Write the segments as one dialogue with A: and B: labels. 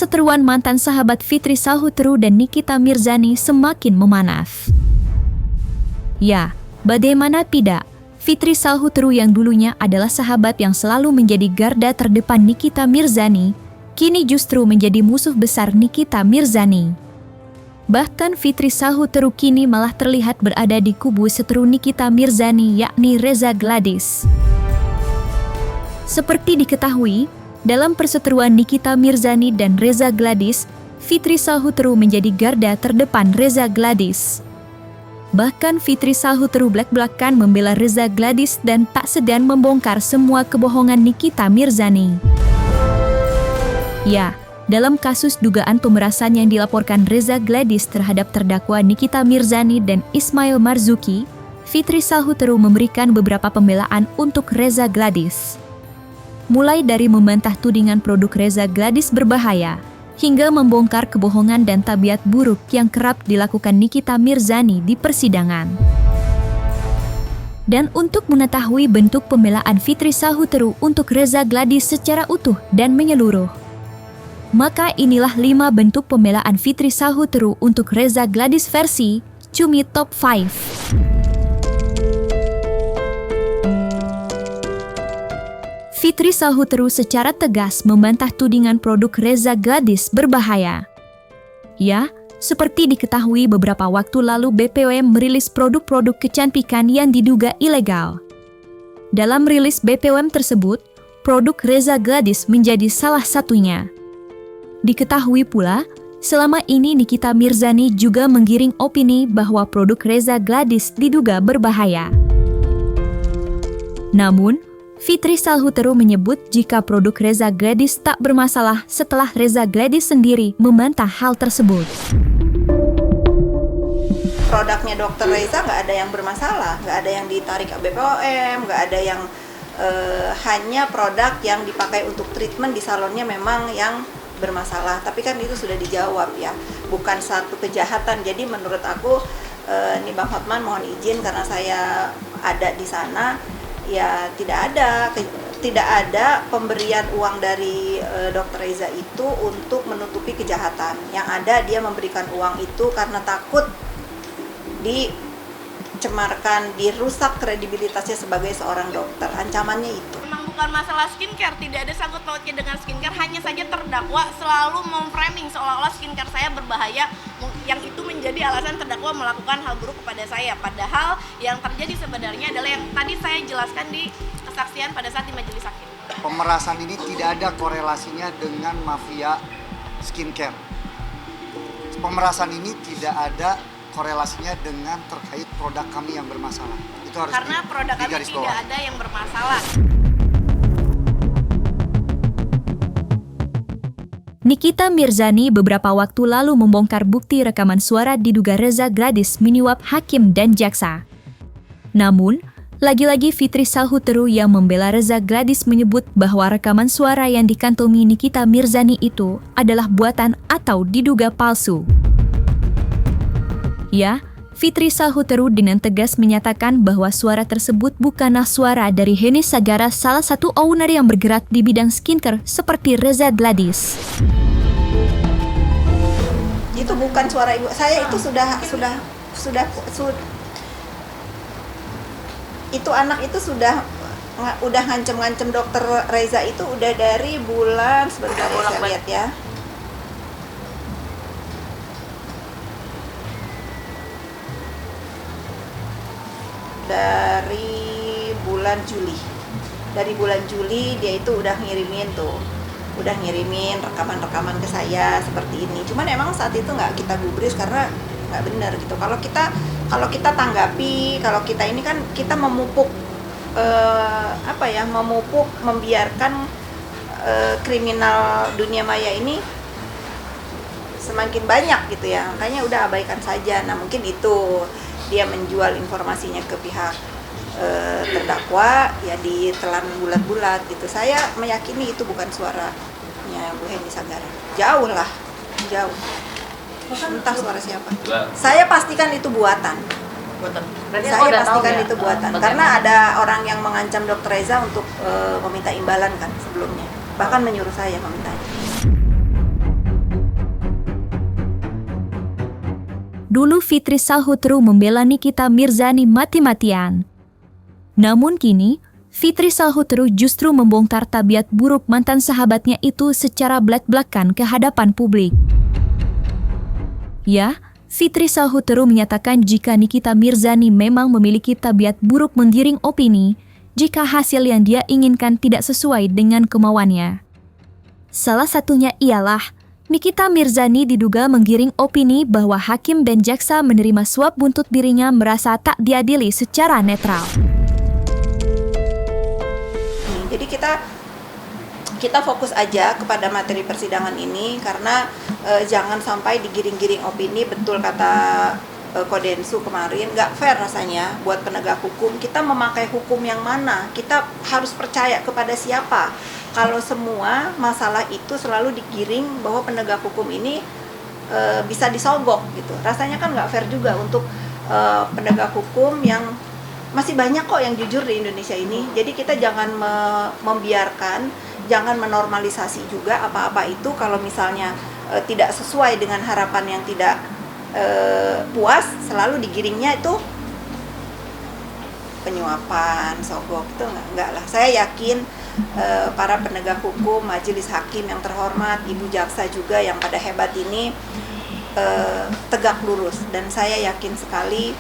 A: perseteruan mantan sahabat Fitri Salhuteru dan Nikita Mirzani semakin memanas. Ya, bagaimana tidak, Fitri Salhuteru yang dulunya adalah sahabat yang selalu menjadi garda terdepan Nikita Mirzani, kini justru menjadi musuh besar Nikita Mirzani. Bahkan Fitri Salhuteru kini malah terlihat berada di kubu seteru Nikita Mirzani, yakni Reza Gladys. Seperti diketahui, dalam perseteruan Nikita Mirzani dan Reza Gladys, Fitri Salhuteru menjadi garda terdepan Reza Gladys. Bahkan Fitri Salhuteru belak-belakan membela Reza Gladys dan tak segan membongkar semua kebohongan Nikita Mirzani. Ya, dalam kasus dugaan pemerasan yang dilaporkan Reza Gladys terhadap terdakwa Nikita Mirzani dan Ismail Marzuki, Fitri Salhuteru memberikan beberapa pembelaan untuk Reza Gladys. Mulai dari membantah tudingan produk Reza Gladys berbahaya, hingga membongkar kebohongan dan tabiat buruk yang kerap dilakukan Nikita Mirzani di persidangan. Dan untuk mengetahui bentuk pembelaan Fitri Salhuteru untuk Reza Gladys secara utuh dan menyeluruh, maka inilah 5 bentuk pembelaan Fitri Salhuteru untuk Reza Gladys versi Cumi Top 5. Fitri Salhuteru secara tegas membantah tudingan produk Reza Gladys berbahaya. Ya, seperti diketahui beberapa waktu lalu BPOM merilis produk-produk kecantikan yang diduga ilegal. Dalam rilis BPOM tersebut, produk Reza Gladys menjadi salah satunya. Diketahui pula, selama ini Nikita Mirzani juga menggiring opini bahwa produk Reza Gladys diduga berbahaya. Namun, Fitri Salhuteru menyebut jika produk Reza Gladys tak bermasalah setelah Reza Gladys sendiri membantah hal tersebut.
B: Produknya Dr. Reza nggak ada yang bermasalah, nggak ada yang ditarik ke BPOM, nggak ada yang hanya produk yang dipakai untuk treatment di salonnya memang yang bermasalah. Tapi kan itu sudah dijawab ya, bukan satu kejahatan. Jadi menurut aku, nih Bang Hotman mohon izin karena saya ada di sana. Ya tidak ada pemberian uang dari Dr. Reza itu untuk menutupi kejahatan. Yang ada dia memberikan uang itu karena takut dicemarkan, dirusak kredibilitasnya sebagai seorang dokter. Ancamannya itu.
C: Memang bukan masalah skincare, tidak ada sangkut pautnya dengan skincare, hanya saja terdakwa selalu memframing seolah-olah skincare saya berbahaya, yang itu menjadi alasan terdakwa melakukan hal buruk kepada saya. Padahal yang terjadi sebenarnya adalah yang tadi saya jelaskan di kesaksian pada saat di majelis hakim.
D: Pemerasan ini tidak ada korelasinya dengan mafia skincare. Pemerasan ini tidak ada korelasinya dengan terkait produk kami yang bermasalah. Itu harus
C: karena produk kami tidak ada yang bermasalah.
A: Nikita Mirzani beberapa waktu lalu membongkar bukti rekaman suara diduga Reza Gladys menyuap hakim dan jaksa. Namun, lagi-lagi Fitri Salhuteru yang membela Reza Gladys menyebut bahwa rekaman suara yang dikantongi Nikita Mirzani itu adalah buatan atau diduga palsu. Ya, Fitri Salhuteru dengan tegas menyatakan bahwa suara tersebut bukanlah suara dari Heni Sagara, salah satu owner yang bergerak di bidang skincare seperti Reza Gladys.
B: Itu bukan suara ibu saya, itu sudah itu anak itu udah ngancem Dokter Reza itu udah dari bulan sebentar ya, saya lihat ya. Dari bulan Juli dia itu udah ngirimin rekaman-rekaman ke saya seperti ini. Cuman emang saat itu nggak kita gubris karena nggak benar gitu. Kalau kita tanggapi, kalau kita ini kan kita memupuk membiarkan kriminal dunia maya ini semakin banyak gitu ya. Makanya udah abaikan saja. Nah mungkin itu dia menjual informasinya ke pihak terdakwa ya ditelan bulat-bulat gitu. Saya meyakini itu bukan suaranya Bu Heni Sagara. Jauh. Entah suara siapa. Saya pastikan itu buatan. Saya pastikan itu buatan. Karena ada orang yang mengancam Dr. Reza untuk meminta imbalan kan sebelumnya. Bahkan menyuruh saya memintanya.
A: Dulu Fitri Salhutru membela Nikita Mirzani mati-matian. Namun kini, Fitri Salhutru justru membongkar tabiat buruk mantan sahabatnya itu secara belak-belakan ke hadapan publik. Ya, Fitri Salhutru menyatakan jika Nikita Mirzani memang memiliki tabiat buruk menggiring opini jika hasil yang dia inginkan tidak sesuai dengan kemauannya. Salah satunya ialah Nikita Mirzani diduga menggiring opini bahwa hakim dan jaksa menerima suap buntut dirinya merasa tak diadili secara netral.
B: Jadi kita fokus aja kepada materi persidangan ini karena jangan sampai digiring-giring opini. Betul kata Kodensu kemarin, nggak fair rasanya buat penegak hukum. Kita memakai hukum yang mana? Kita harus percaya kepada siapa? Kalau semua masalah itu selalu digiring bahwa penegak hukum ini bisa disogok gitu. Rasanya kan nggak fair juga untuk penegak hukum yang masih banyak kok yang jujur di Indonesia ini. Jadi kita jangan membiarkan, jangan menormalisasi juga apa-apa itu kalau misalnya tidak sesuai dengan harapan yang tidak puas, selalu digiringnya itu penyuapan, sogok, itu enggak lah. Saya yakin para penegak hukum, majelis hakim yang terhormat, ibu jaksa juga yang pada hebat ini tegak lurus, dan saya yakin sekali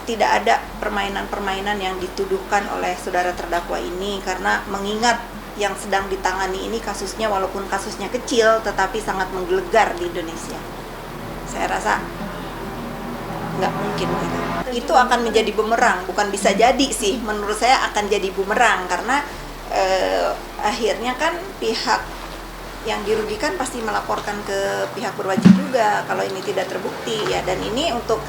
B: tidak ada permainan-permainan yang dituduhkan oleh saudara terdakwa ini, karena mengingat yang sedang ditangani ini kasusnya walaupun kasusnya kecil tetapi sangat menggelegar di Indonesia. Saya rasa nggak mungkin gitu. Itu akan menjadi bumerang, bukan bisa jadi sih, menurut saya akan jadi bumerang karena akhirnya kan pihak yang dirugikan pasti melaporkan ke pihak berwajib juga kalau ini tidak terbukti ya. Dan ini untuk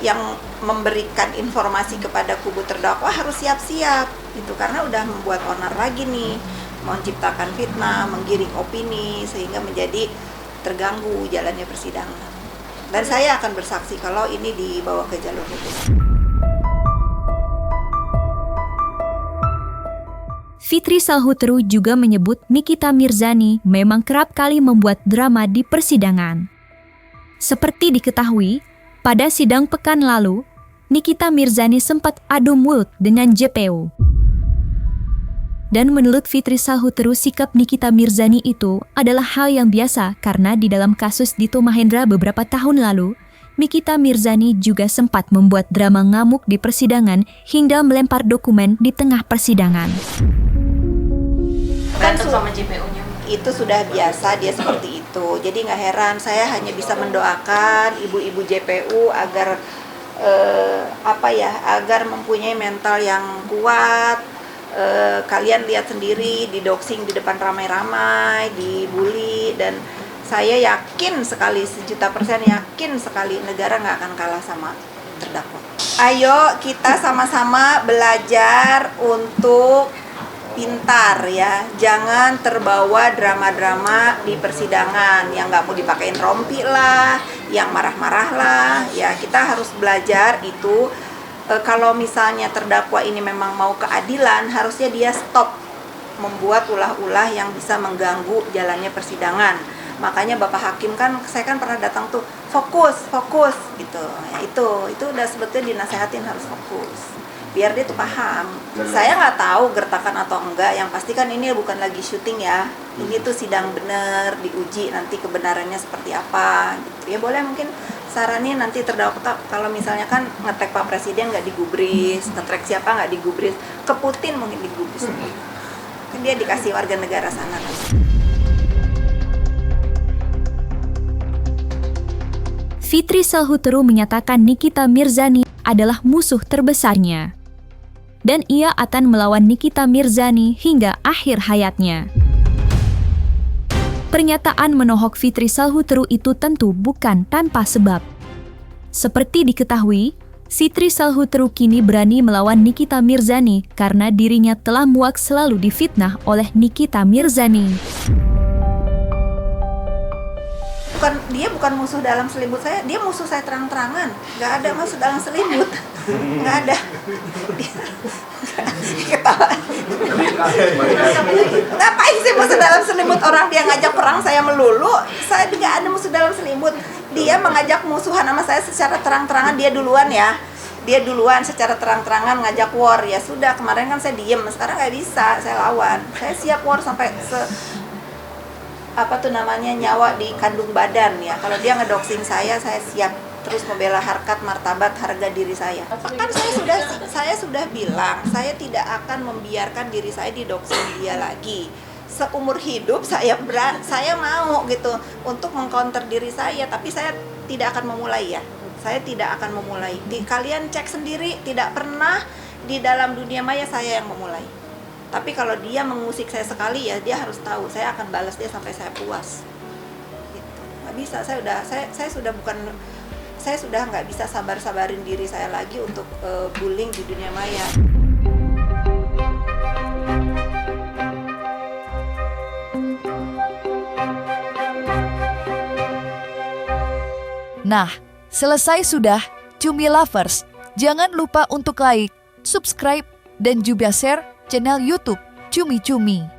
B: yang memberikan informasi kepada kubu terdakwa harus siap-siap gitu, karena udah membuat onar lagi nih, menciptakan fitnah, menggiring opini sehingga menjadi terganggu jalannya persidangan. Dan saya akan bersaksi kalau ini dibawa ke jalur hukum.
A: Fitri Salhutru juga menyebut Nikita Mirzani memang kerap kali membuat drama di persidangan. Seperti diketahui, pada sidang pekan lalu, Nikita Mirzani sempat adu mulut dengan JPU. Dan menurut Fitri Salhutru, sikap Nikita Mirzani itu adalah hal yang biasa karena di dalam kasus Dito Mahendra beberapa tahun lalu, Nikita Mirzani juga sempat membuat drama ngamuk di persidangan hingga melempar dokumen di tengah persidangan.
C: Berantem sama JPU-nya.
B: Itu sudah biasa dia seperti itu. Jadi nggak heran, saya hanya bisa mendoakan ibu-ibu JPU agar agar mempunyai mental yang kuat. Kalian lihat sendiri, didoxing di depan ramai-ramai, dibully, dan saya yakin sekali, 1.000.000% yakin sekali negara nggak akan kalah sama terdakwa. Ayo kita sama-sama belajar untuk pintar ya, jangan terbawa drama-drama di persidangan yang nggak mau dipakein rompi lah, yang marah-marah lah ya. Kita harus belajar itu. Kalau misalnya terdakwa ini memang mau keadilan, harusnya dia stop membuat ulah-ulah yang bisa mengganggu jalannya persidangan. Makanya Bapak Hakim kan, saya kan pernah datang tuh, fokus gitu ya. Itu udah sebetulnya dinasehatin harus fokus biar dia tuh paham. Saya nggak tahu gertakan atau enggak, yang pasti kan ini bukan lagi syuting ya, ini tuh sidang bener, diuji nanti kebenarannya seperti apa gitu ya. Boleh mungkin saranin nanti terdakwa kalau misalnya kan ngetek Pak Presiden nggak digubris, ngetek siapa nggak digubris, ke Putin mungkin digubris, kan dia dikasih warga negara sana kan.
A: Fitri Salhutru menyatakan Nikita Mirzani adalah musuh terbesarnya, dan ia akan melawan Nikita Mirzani hingga akhir hayatnya. Pernyataan menohok Fitri Salhutru itu tentu bukan tanpa sebab. Seperti diketahui, Fitri Salhutru kini berani melawan Nikita Mirzani karena dirinya telah muak selalu difitnah oleh Nikita Mirzani.
B: Dia bukan musuh dalam selimut saya, dia musuh saya terang-terangan. Nggak ada musuh dalam selimut, nggak ada. Ketawa. Ngapain sih musuh dalam selimut? Orang dia ngajak perang saya melulu, saya nggak ada musuh dalam selimut. dia mengajak musuhan sama saya secara terang-terangan, dia duluan ya. Dia duluan secara terang-terangan ngajak war. Ya sudah, kemarin kan saya diem, sekarang nggak bisa, saya lawan. Saya siap war sampai nyawa di kandung badan ya. Kalau dia ngedoxing saya siap terus membela harkat, martabat, harga diri saya. Kan saya sudah bilang, saya tidak akan membiarkan diri saya didoxing dia lagi. Seumur hidup saya mau gitu untuk mengcounter diri saya, tapi saya tidak akan memulai ya. Saya tidak akan memulai. Kalian cek sendiri, tidak pernah di dalam dunia maya saya yang memulai. Tapi kalau dia mengusik saya sekali ya, dia harus tahu saya akan balas dia sampai saya puas. Gitu. Nggak bisa, saya sudah nggak bisa sabarin diri saya lagi untuk bullying di dunia maya.
E: Nah, selesai sudah Cumi Lovers. Jangan lupa untuk like, subscribe, dan juga share channel YouTube Cumi Cumi.